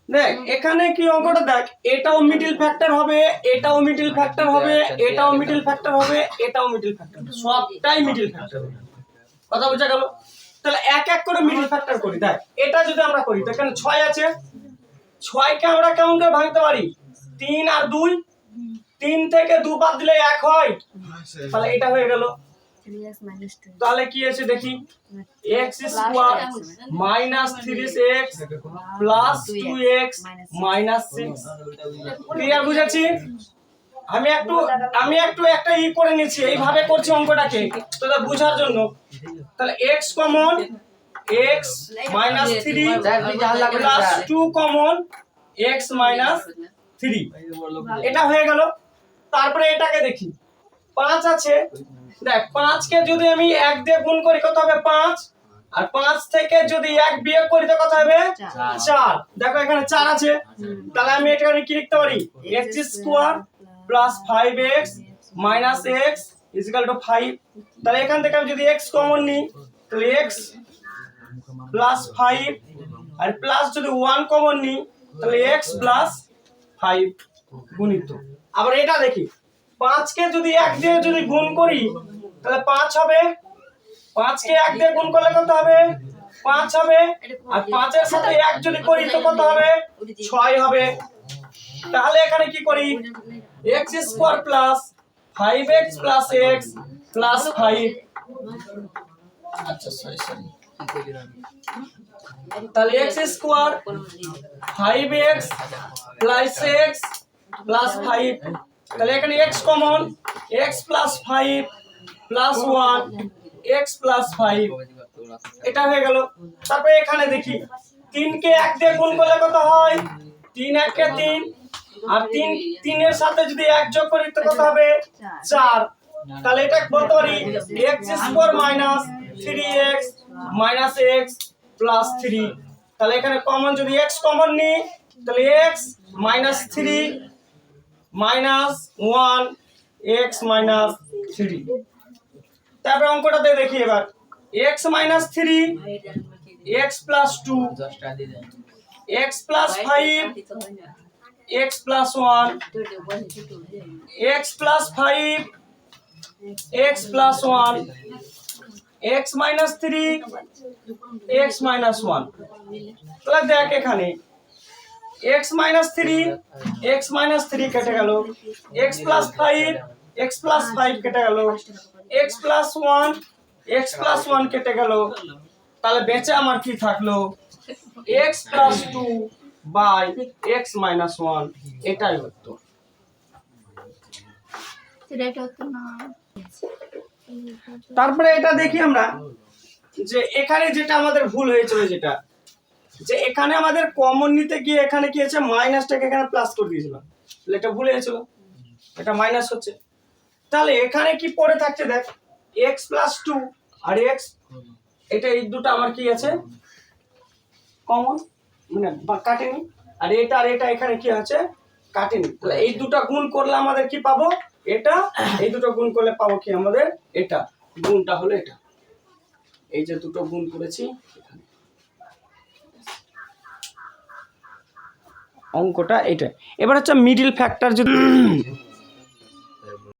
দেখ এখানে কি অঙ্কটা দেখ, এটাও মিডল ফ্যাক্টর হবে, এটাও মিডল ফ্যাক্টর হবে, এটাও মিডল ফ্যাক্টর হবে, এটাও মিডল ফ্যাক্টর, সবটাই মিডল ফ্যাক্টর। কথা বোঝা গেল? তাহলে এক এক করে মিডল ফ্যাক্টর করি। দেখ এটা যদি আমরা করি তো এখানে 6 আছে, 6 কে আমরা কেমন করে ভাঙতে পারি? 3 আর 2, 3 থেকে 2 বাদ দিলে 1 হয়, তাহলে এটা হয়ে গেল। তাহলে কি আছে দেখি, x square minus 3x plus 2x minus 6। Clear বুঝাচ্ছি? আমি একটু একটা করে নিচ্ছি, এইভাবে করছি অঙ্কটাকে তোদের বোঝার জন্য। তাহলে x common, x minus 3 plus 2 common, x minus 3, এটা হয়ে গেল। তারপরে এটাকে দেখি, 5 আছে, দেখ 5 কে যদি আমি 1 দিয়ে গুণ করি কত হবে? 5। আর 5 থেকে যদি 1 বিয়োগ করি তো কত হবে? 4। দেখো এখানে 4 আছে, তাহলে আমি এটাকে কি লিখতে পারি? x square plus 5x minus x equal to 5। তাহলে এখান থেকে আমি যদি x কমন নিই তাহলে x প্লাস 5, আর প্লাস যদি 1 কমন নিই তাহলে x প্লাস 5 গুণিত। আবার এটা দেখি, 5 কে যদি 1 দিয়ে যদি গুণ করি তাহলে 5 হবে, 5 কে 1 দিয়ে গুণ করলে কত হবে? 5 হবে। আর 5 এর সাথে 1 যদি করি তো কত হবে? 6 হবে। তাহলে এখানে কি করি? x square plus 5x plus x plus 5। আচ্ছা সরি তাহলে x square 5x plus x plus 5। তাহলে এখানে x common, x plus 5 plus 1 x plus 5, এটা হয়ে গেল। তারপরে এখানে দেখি, 3 কে 1 দিয়ে গুণ করলে কত হয়? 3 1 কে 3, আর 3 এর সাথে যদি 1 যোগ করি তো কত হবে? 4। তাহলে এটা বলতে পারি x square minus 3x minus x plus 3। তাহলে এখানে কমন যদি x কমন নিই তাহলে x minus 3 minus 1 x minus 3। তারপরে অঙ্কটাতে দেখি এবার, x minus 3 x plus 2 x plus 5 x plus 1 x plus 5 x plus 1 x minus 3 x minus 1। তাহলে দেখ এখানে x মাইনাস 3 x মাইনাস 3 কেটে গেল, x প্লাস 5 x প্লাস 5 কেটে গেল, x প্লাস 1 x প্লাস 1 কেটে গেল। তাহলে বেঁচে আমার কি থাকলো? x plus 2 by x minus 1, এটাই উত্তর। তারপরে এটা দেখি আমরা যে এখানে যেটা আমাদের ভুল হয়েছিল, যেটা যে এখানে আমাদের কমন নিতে গিয়ে এখানে কি হয়েছে? মাইনাসটাকে এখানে প্লাস করে দিয়েছিলাম, তাহলে এটা ভুল হয়েছিল, এটা মাইনাস হচ্ছে। তাহলে এখানে কি পড়ে থাকছে দেখ, x প্লাস 2 আর x, এটা এই দুটো আমার কি আছে? কমন, মানে কাটেনি। আর এটা এখানে কি আছে? কাটেনি। তাহলে এই দুটো গুণ করলে আমাদের কি পাবো? এটা। এই দুটো গুণ করলে পাবো কি আমাদের? এটা। গুণটা হলো এটা, এই যে দুটো গুণ করেছি এখানে, অঙ্কটা এটা। এবার হচ্ছে মিডল ফ্যাক্টর যদি